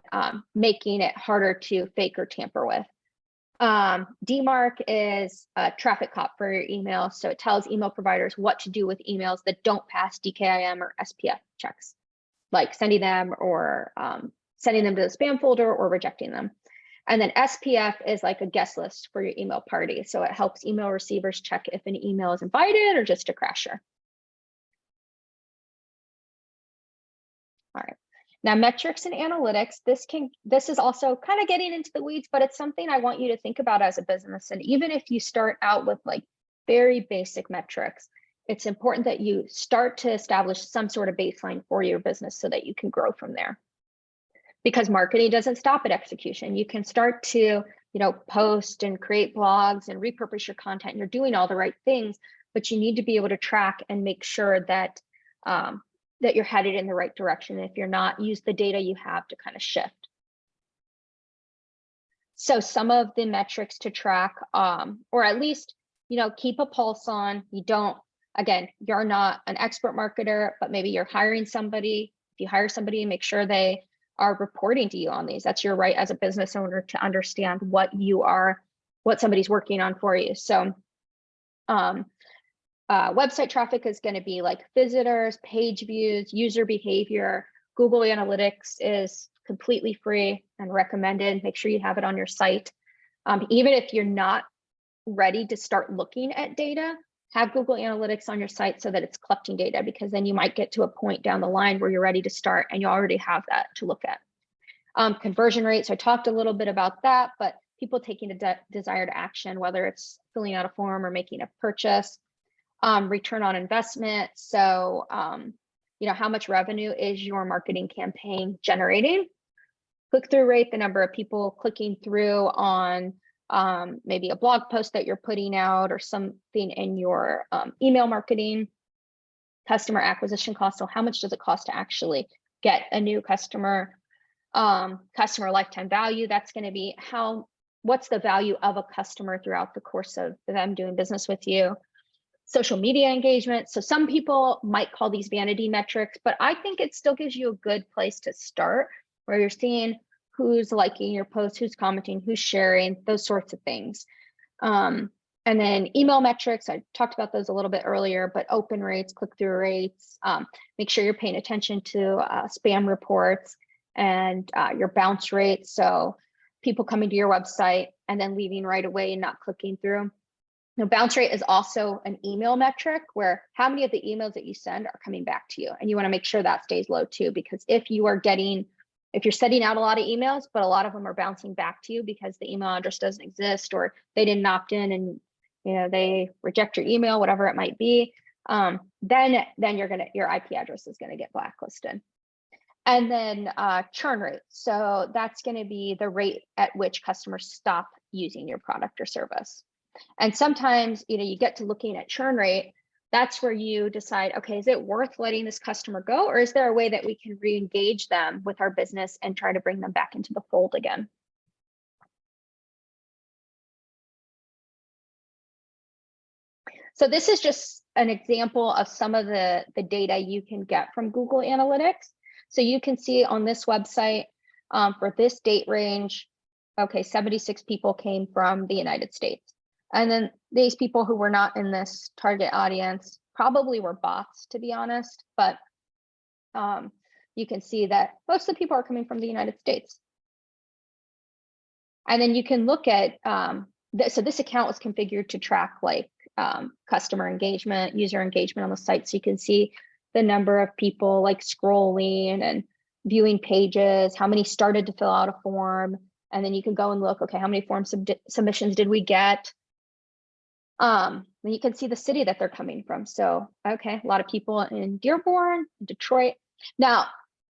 making it harder to fake or tamper with. DMARC is a traffic cop for your email. So it tells email providers what to do with emails that don't pass DKIM or SPF checks, like sending them or sending them to the spam folder or rejecting them. And then SPF is like a guest list for your email party. So it helps email receivers check if an email is invited or just a crasher. All right. Now, metrics and analytics, this is also kind of getting into the weeds, but it's something I want you to think about as a business. And even if you start out with like very basic metrics, it's important that you start to establish some sort of baseline for your business so that you can grow from there. Because marketing doesn't stop at execution. You can start to, post and create blogs and repurpose your content, and you're doing all the right things, but you need to be able to track and make sure that that you're headed in the right direction. If you're not, use the data you have to kind of shift. So some of the metrics to track, or at least, keep a pulse on. You're not an expert marketer, but maybe you're hiring somebody. If you hire somebody, make sure they are reporting to you on these. That's your right as a business owner to understand what somebody's working on for you. So website traffic is going to be like visitors, page views, user behavior. Google Analytics is completely free and recommended. Make sure you have it on your site. Even if you're not ready to start looking at data, have Google Analytics on your site so that it's collecting data, because then you might get to a point down the line where you're ready to start and you already have that to look at. Conversion rates, I talked a little bit about that, but people taking a desired action, whether it's filling out a form or making a purchase. Return on investment. So, how much revenue is your marketing campaign generating? Click-through rate, the number of people clicking through on maybe a blog post that you're putting out or something in your email marketing. Customer acquisition cost. So how much does it cost to actually get a new customer? Customer lifetime value. That's going to be what's the value of a customer throughout the course of them doing business with you. social media engagement. So some people might call these vanity metrics, but I think it still gives you a good place to start, where you're seeing who's liking your post, who's commenting, who's sharing, those sorts of things. And then email metrics, I talked about those a little bit earlier, but open rates, click-through rates, make sure you're paying attention to spam reports and your bounce rate. So people coming to your website and then leaving right away and not clicking through. Now, bounce rate is also an email metric, where how many of the emails that you send are coming back to you. And you want to make sure that stays low too, because if you're sending out a lot of emails, but a lot of them are bouncing back to you because the email address doesn't exist, or they didn't opt in and they reject your email, whatever it might be, then your IP address is gonna get blacklisted. And then churn rate. So that's gonna be the rate at which customers stop using your product or service. And sometimes, you get to looking at churn rate, that's where you decide, okay, is it worth letting this customer go? Or is there a way that we can re-engage them with our business and try to bring them back into the fold again? So this is just an example of some of the data you can get from Google Analytics. So you can see on this website, for this date range, okay, 76 people came from the United States. And then these people who were not in this target audience probably were bots, to be honest, but you can see that most of the people are coming from the United States. And then you can look at, so this account was configured to track like customer engagement, user engagement on the site. So you can see the number of people like scrolling and viewing pages, how many started to fill out a form. And then you can go and look, okay, how many form submissions did we get? Then you can see the city that they're coming from. So, okay, a lot of people in Dearborn, Detroit. Now,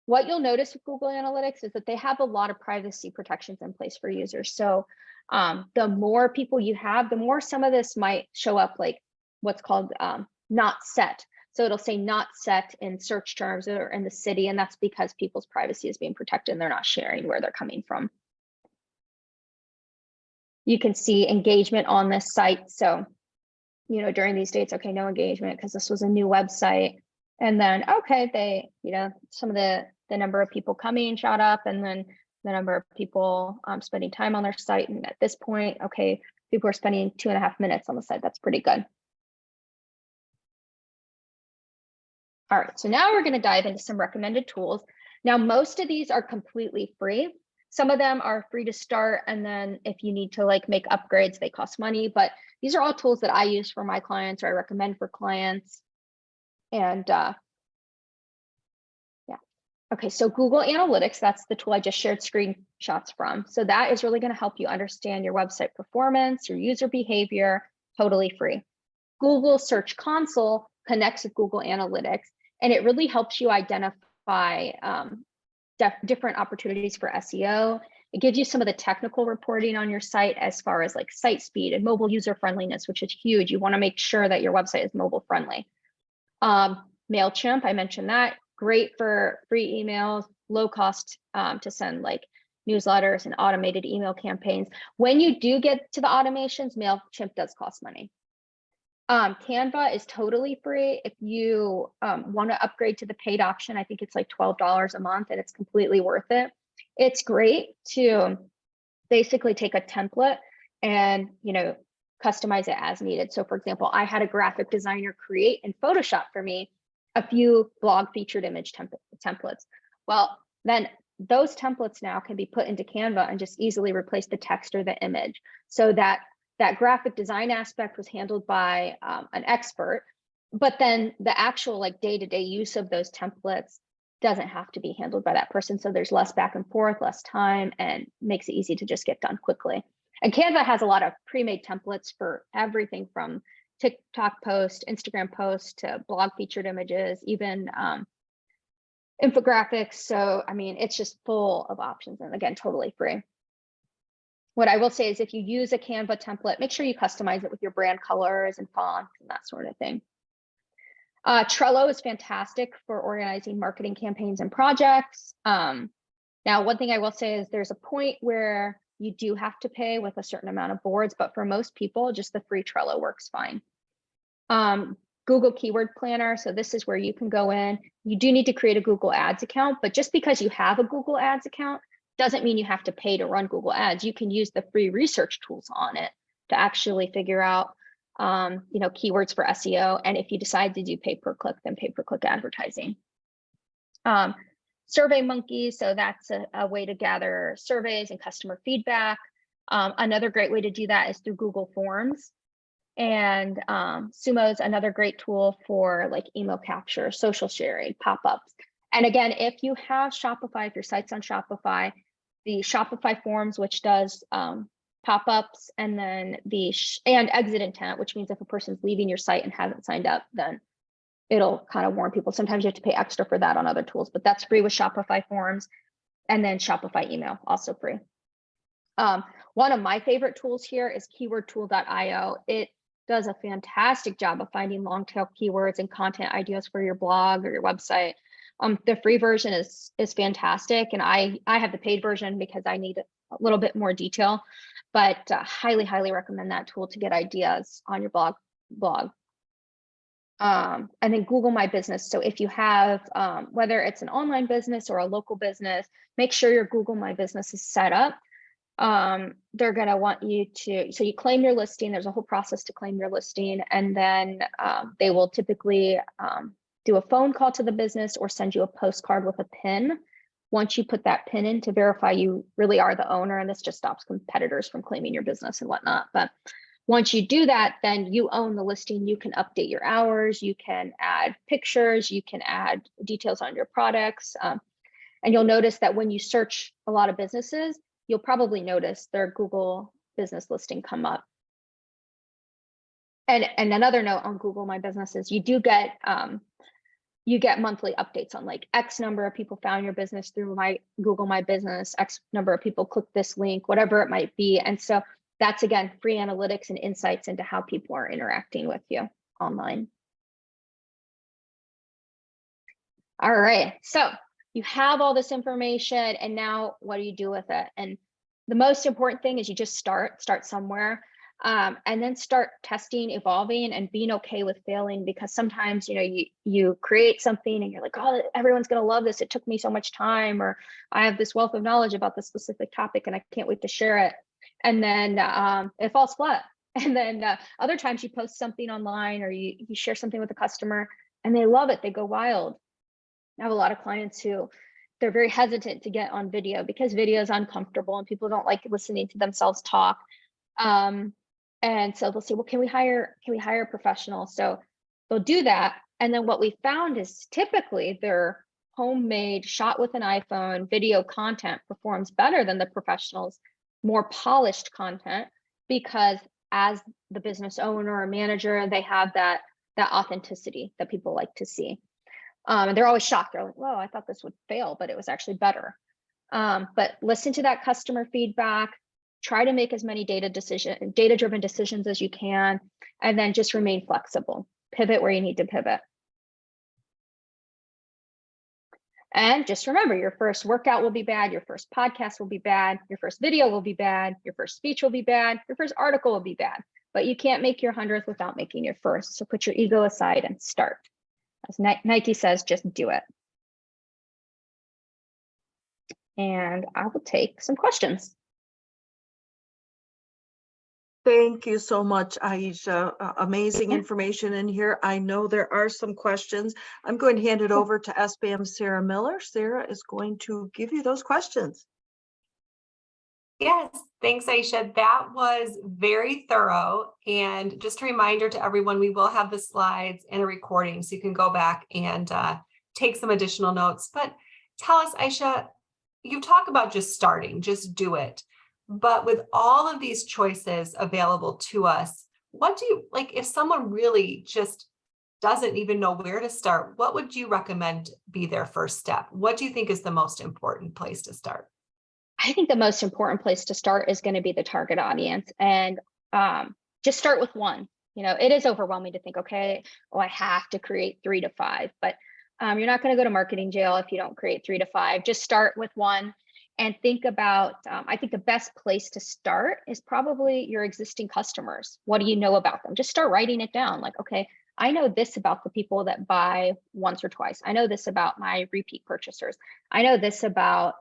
what you'll notice with Google Analytics is that they have a lot of privacy protections in place for users. So the more people you have, the more some of this might show up like what's called not set. So it'll say not set in search terms or in the city, and that's because people's privacy is being protected and they're not sharing where they're coming from. You can see engagement on this site. So, during these dates, okay, no engagement because this was a new website. And then, okay, they, some of the number of people coming shot up, and then the number of people spending time on their site. And at this point, okay, people are spending 2.5 minutes on the site. That's pretty good. All right, so now we're going to dive into some recommended tools. Now, most of these are completely free. Some of them are free to start, and then if you need to like make upgrades, they cost money. But these are all tools that I use for my clients, or I recommend for clients. And yeah. Okay, so Google Analytics, that's the tool I just shared screenshots from. So that is really going to help you understand your website performance, your user behavior, totally free. Google Search Console connects with Google Analytics, and it really helps you identify different opportunities for SEO. It gives you some of the technical reporting on your site as far as like site speed and mobile user friendliness, which is huge. You want to make sure that your website is mobile friendly. MailChimp, I mentioned that, great for free emails, low cost to send like newsletters and automated email campaigns. When you do get to the automations, MailChimp does cost money. Canva is totally free. If you want to upgrade to the paid option, I think it's like $12 a month, and it's completely worth it. It's great to basically take a template and customize it as needed. So for example, I had a graphic designer create in Photoshop for me a few blog featured image templates. Well, then those templates now can be put into Canva and just easily replace the text or the image, so that graphic design aspect was handled by an expert, but then the actual like day-to-day use of those templates doesn't have to be handled by that person. So there's less back and forth, less time, and makes it easy to just get done quickly. And Canva has a lot of pre-made templates for everything from TikTok post, Instagram post, to blog featured images, even infographics. So, I mean, it's just full of options, and again, totally free. What I will say is if you use a Canva template, make sure you customize it with your brand colors and fonts and that sort of thing. Trello is fantastic for organizing marketing campaigns and projects. Now, one thing I will say is there's a point where you do have to pay with a certain amount of boards, but for most people, just the free Trello works fine. Google Keyword Planner. So this is where you can go in. You do need to create a Google Ads account, but just because you have a Google Ads account doesn't mean you have to pay to run Google Ads. You can use the free research tools on it to actually figure out, keywords for SEO. And if you decide to do pay-per-click, then pay-per-click advertising. Survey Monkey, so that's a way to gather surveys and customer feedback. Another great way to do that is through Google Forms. And Sumo is another great tool for like email capture, social sharing, pop-ups. And again, if you have Shopify, if your site's on Shopify, the Shopify Forms, which does pop-ups, and then and exit intent, which means if a person's leaving your site and hasn't signed up, then it'll kind of warn people. Sometimes you have to pay extra for that on other tools, but that's free with Shopify Forms. And then Shopify Email, also free. One of my favorite tools here is keywordtool.io. It does a fantastic job of finding long tail keywords and content ideas for your blog or your website. The free version is fantastic, and I have the paid version because I need a little bit more detail, but highly recommend that tool to get ideas on your blog. And then Google My Business. So if you have, whether it's an online business or a local business, make sure your Google My Business is set up. They're going to want you to, so you claim your listing. There's a whole process to claim your listing. And then they will typically do a phone call to the business or send you a postcard with a PIN. Once you put that PIN in to verify you really are the owner, and this just stops competitors from claiming your business and whatnot. But once you do that, then you own the listing. You can update your hours, you can add pictures, you can add details on your products. And you'll notice that when you search a lot of businesses, you'll probably notice their Google business listing come up. And another note on Google My Business is you do get monthly updates on like X number of people found your business through my Google My Business, X number of people clicked this link, whatever it might be. And so that's, again, free analytics and insights into how people are interacting with you online. All right, so you have all this information, and now what do you do with it? And the most important thing is you just start somewhere, and then start testing, evolving, and being okay with failing, because sometimes, you create something and you're like, oh, everyone's going to love this. It took me so much time, or I have this wealth of knowledge about this specific topic and I can't wait to share it. And then it falls flat. And then other times you post something online or you share something with a customer and they love it. They go wild. I have a lot of clients who they're very hesitant to get on video because video is uncomfortable and people don't like listening to themselves talk. And so they'll say, well, can we hire a professional? So they'll do that. And then what we found is typically their homemade, shot with an iPhone video content performs better than the professionals' more polished content, because as the business owner or manager, they have that authenticity that people like to see. And they're always shocked. They're like, whoa, I thought this would fail, but it was actually better. But listen to that customer feedback, try to make as many data-driven decisions as you can, and then just remain flexible. Pivot where you need to pivot. And just remember, your first workout will be bad, your first podcast will be bad, your first video will be bad, your first speech will be bad, your first article will be bad, but you can't make your 100th without making your first. So put your ego aside and start. As Nike says, just do it. And I will take some questions. Thank you so much, Ayesha. Amazing information in here. I know there are some questions. I'm going to hand it over to SBAM Sarah Miller. Sarah is going to give you those questions. Yes, thanks, Ayesha. That was very thorough. And just a reminder to everyone, we will have the slides and a recording so you can go back and take some additional notes. But tell us, Ayesha, you talk about just starting, just do it. But with all of these choices available to us, what do you like if someone really just doesn't even know where to start? What would you recommend be their first step? What do you think is the most important place to start? I think the most important place to start is going to be the target audience, and just start with one. It is overwhelming to think, okay, I have to create 3 to 5, but you're not going to go to marketing jail if you don't create 3 to 5. Just start with one. and think about, I think the best place to start is probably your existing customers. What do you know about them? Just start writing it down. Like, okay, I know this about the people that buy once or twice. I know this about my repeat purchasers. I know this about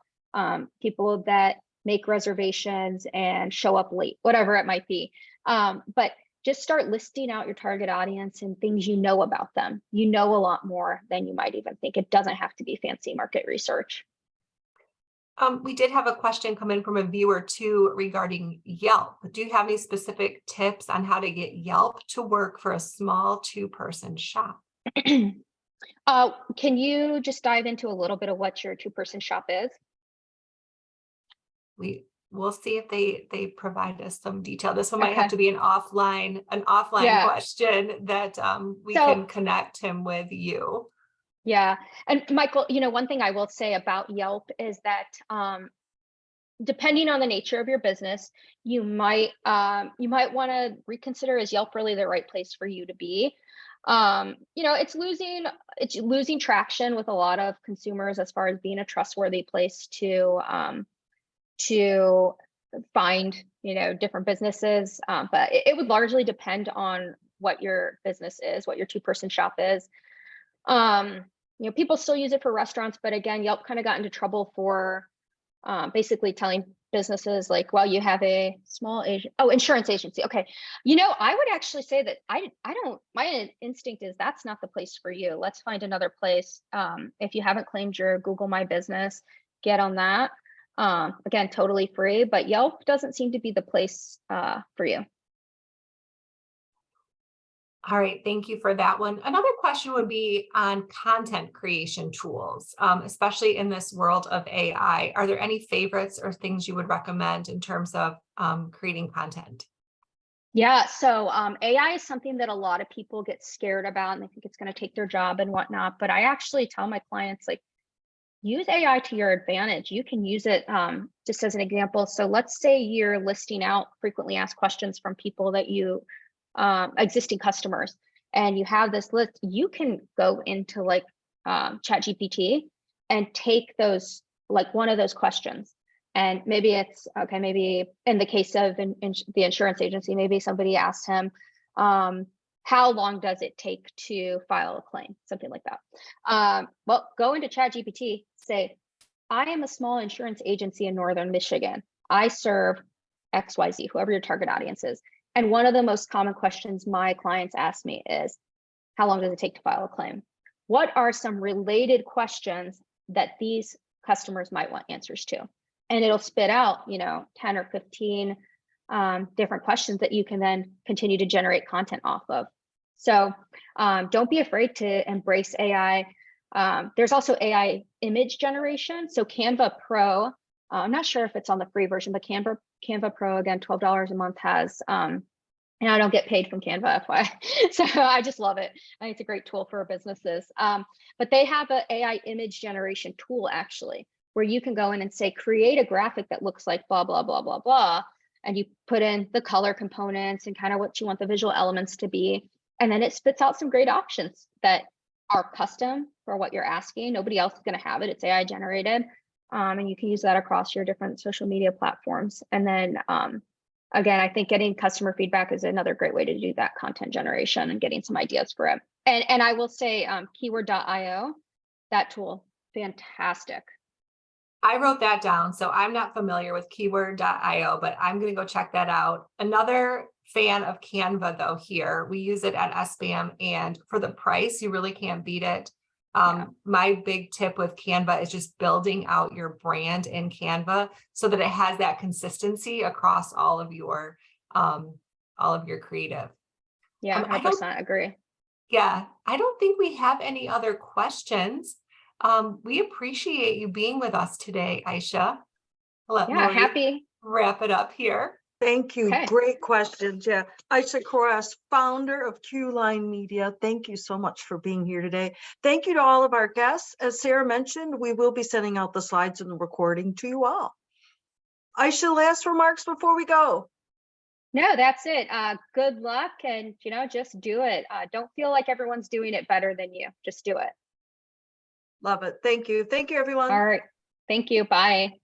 people that make reservations and show up late, whatever it might be. But just start listing out your target audience and things you know about them. You know a lot more than you might even think. It doesn't have to be fancy market research. We did have a question come in from a viewer too regarding Yelp. Do you have any specific tips on how to get Yelp to work for a small 2-person shop? Can you just dive into a little bit of what your 2-person shop is? We'll see if they provide us some detail. This one might have Okay. to be an offline Yeah. question that we So- can connect him with you. Yeah. And Michael, one thing I will say about Yelp is that depending on the nature of your business, you might want to reconsider, is Yelp really the right place for you to be? It's losing traction with a lot of consumers as far as being a trustworthy place to find, different businesses. But it would largely depend on what your business is, what your 2-person shop is. People still use it for restaurants, but again, Yelp kind of got into trouble for basically telling businesses like, well, you have a small insurance agency. Okay. I would actually say that my instinct is that's not the place for you. Let's find another place. If you haven't claimed your Google My Business, get on that. Again, totally free, but Yelp doesn't seem to be the place for you. All right, thank you for that one. Another question would be on content creation tools, especially in this world of AI. Are there any favorites or things you would recommend in terms of creating content? Yeah, so AI is something that a lot of people get scared about and they think it's going to take their job and whatnot. But I actually tell my clients, like, use AI to your advantage. You can use it just as an example. So let's say you're listing out frequently asked questions from people that you existing customers, and you have this list. You can go into like ChatGPT and take those, like one of those questions, and maybe it's okay. Maybe in the case of the insurance agency, maybe somebody asked him, how long does it take to file a claim? Something like that. Well, go into ChatGPT, say, I am a small insurance agency in Northern Michigan. I serve XYZ, whoever your target audience is. And one of the most common questions my clients ask me is, how long does it take to file a claim? What are some related questions that these customers might want answers to? And it'll spit out, 10 or 15 different questions that you can then continue to generate content off of. So don't be afraid to embrace AI. There's also AI image generation. So Canva Pro, I'm not sure if it's on the free version, but Canva Pro, again, $12 a month, has, and I don't get paid from Canva, FYI. So I just love it. I think it's a great tool for businesses. But they have an AI image generation tool, actually, where you can go in and say, create a graphic that looks like blah, blah, blah, blah, blah. And you put in the color components and kind of what you want the visual elements to be. And then it spits out some great options that are custom for what you're asking. Nobody else is going to have it. It's AI generated. And you can use that across your different social media platforms. And then again, I think getting customer feedback is another great way to do that content generation and getting some ideas for it. And I will say keyword.io, that tool, fantastic. I wrote that down, so I'm not familiar with keyword.io, but I'm going to go check that out. Another fan of Canva, though, here. We use it at SBAM, and for the price, you really can't beat it. My big tip with Canva is just building out your brand in Canva so that it has that consistency across all of your creative. Yeah, 100% agree. Yeah, I don't think we have any other questions. We appreciate you being with us today, Ayesha. Happy. Wrap it up here. Thank you. Okay. Great questions. Yeah. Ayesha Qureshi, founder of Q-Line Media. Thank you so much for being here today. Thank you to all of our guests. As Sarah mentioned, we will be sending out the slides and the recording to you all. Ayesha, last remarks before we go. No, that's it. Good luck, and just do it. Don't feel like everyone's doing it better than you. Just do it. Love it. Thank you. Thank you, everyone. All right. Thank you. Bye.